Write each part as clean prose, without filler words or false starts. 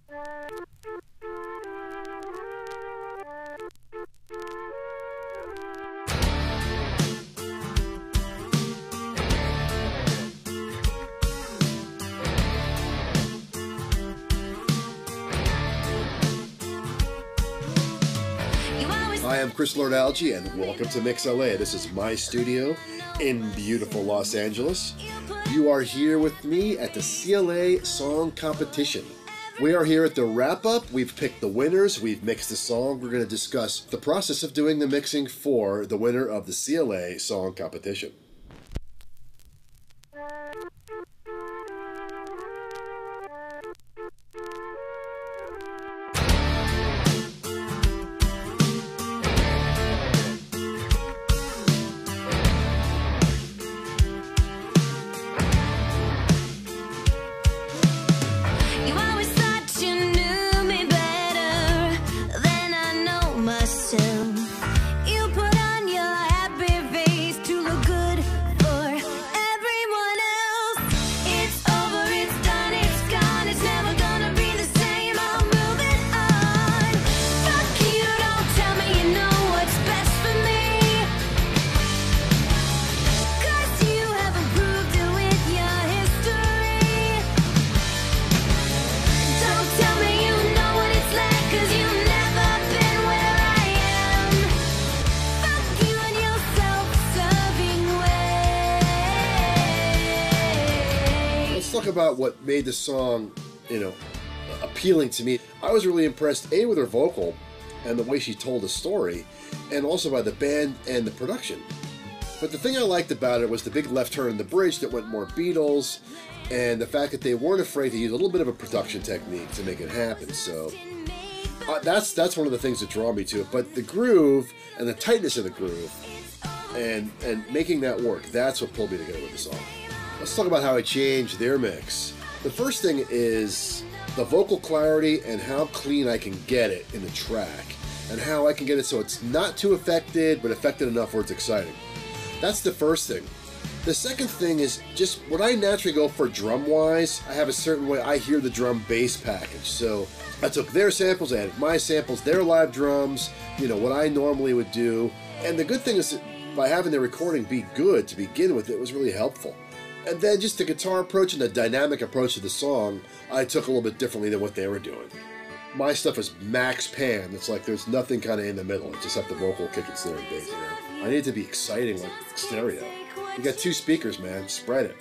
Hi, I'm Chris Lord-Alge, and welcome to Mix LA. This is my studio in beautiful Los Angeles. You are here with me at the CLA Song Competition. We are here at the wrap-up. We've picked the winners. We've mixed the song. We're going to discuss the process of doing the mixing for the winner of the CLA Song Competition. Talk about what made the song, appealing to me. I was really impressed, A, with her vocal and the way she told the story, and also by the band and the production. But the thing I liked about it was the big left turn in the bridge that went more Beatles, and the fact that they weren't afraid to use a little bit of a production technique to make it happen. So that's one of the things that draw me to it. But the groove and the tightness of the groove and making that work, that's what pulled me together with the song. Let's talk about how I changed their mix. The first thing is the vocal clarity and how clean I can get it in the track, and how I can get it so it's not too affected, but affected enough where it's exciting. That's the first thing. The second thing is just what I naturally go for drum-wise. I have a certain way I hear the drum bass package. So I took their samples, I added my samples, their live drums, what I normally would do. And the good thing is that by having the recording be good to begin with, it was really helpful. And then just the guitar approach and the dynamic approach to the song, I took a little bit differently than what they were doing. My stuff is max pan. It's like there's nothing kind of in the middle. It's just have the vocal, kick, and snare and bass. I need it to be exciting like stereo. You got two speakers, man. Spread it.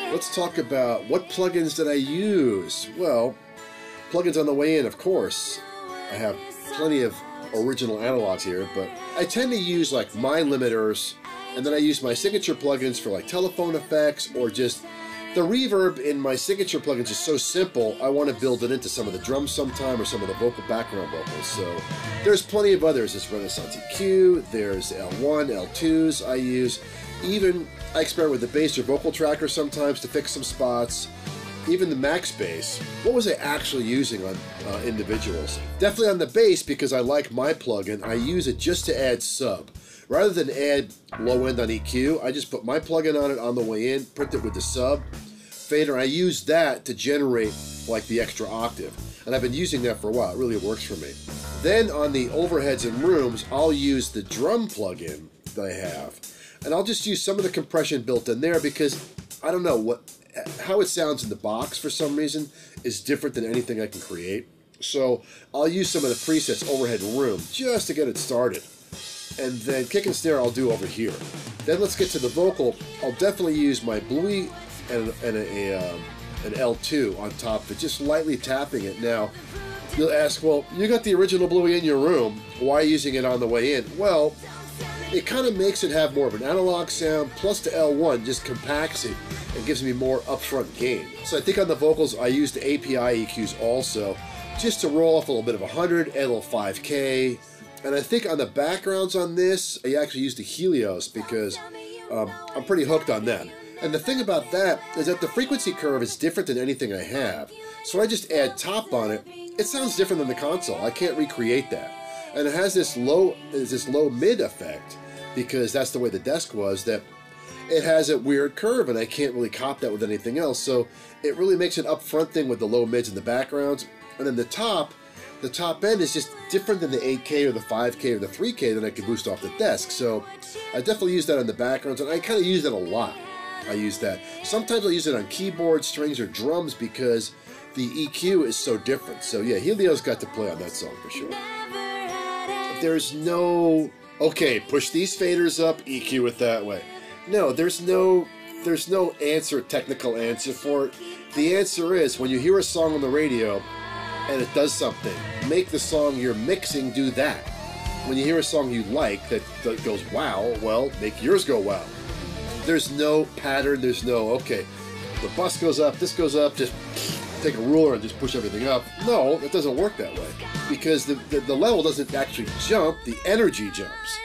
Let's talk about what plugins did I use. Well, plugins on the way in, of course. I have plenty of original analogs here, but I tend to use like my limiters. And then I use my signature plugins for like telephone effects, or just the reverb in my signature plugins is so simple, I want to build it into some of the drums sometime or some of the vocal background vocals. So there's plenty of others. There's Renaissance EQ, there's L1, L2s I use. Even I experiment with the bass or vocal tracker sometimes to fix some spots. Even the max bass. What was I actually using on individuals? Definitely on the bass, because I like my plugin, I use it just to add sub. Rather than add low end on EQ, I just put my plugin on it on the way in, print it with the sub fader. I use that to generate like the extra octave. And I've been using that for a while. It really works for me. Then on the overheads and rooms, I'll use the drum plugin that I have. And I'll just use some of the compression built in there, because I don't know how it sounds in the box for some reason is different than anything I can create. So I'll use some of the presets overhead and room just to get it started. And then kick and snare I'll do over here. Then let's get to the vocal. I'll definitely use my Bluey and an L2 on top of it, just lightly tapping it. Now, you'll ask, well, you got the original Bluey in your room, why using it on the way in? Well, it kind of makes it have more of an analog sound, plus the L1 just compacts it and gives me more upfront gain. So I think on the vocals I use the API EQs also, just to roll off a little bit of 100, add a little 5K. And I think on the backgrounds on this, I actually used the Helios, because I'm pretty hooked on that. And the thing about that is that the frequency curve is different than anything I have. So when I just add top on it, it sounds different than the console. I can't recreate that. And it has this low mid effect, because that's the way the desk was, that it has a weird curve, and I can't really cop that with anything else. So it really makes an upfront thing with the low mids and the backgrounds. And then the top end is just different than the 8K or the 5K or the 3K that I could boost off the desk. So I definitely use that on the backgrounds, and I kind of use it a lot. I use that. Sometimes I'll use it on keyboard, strings, or drums because the EQ is so different. So yeah, Helio's got to play on that song for sure. There's no, okay, push these faders up, EQ it that way. No, there's no technical answer for it. The answer is, when you hear a song on the radio and it does something, make the song you're mixing do that. When you hear a song you like that goes wow, well, make yours go wow. There's no pattern, there's no, okay, the bus goes up, this goes up, just take a ruler and just push everything up. No, it doesn't work that way, because the level doesn't actually jump, the energy jumps.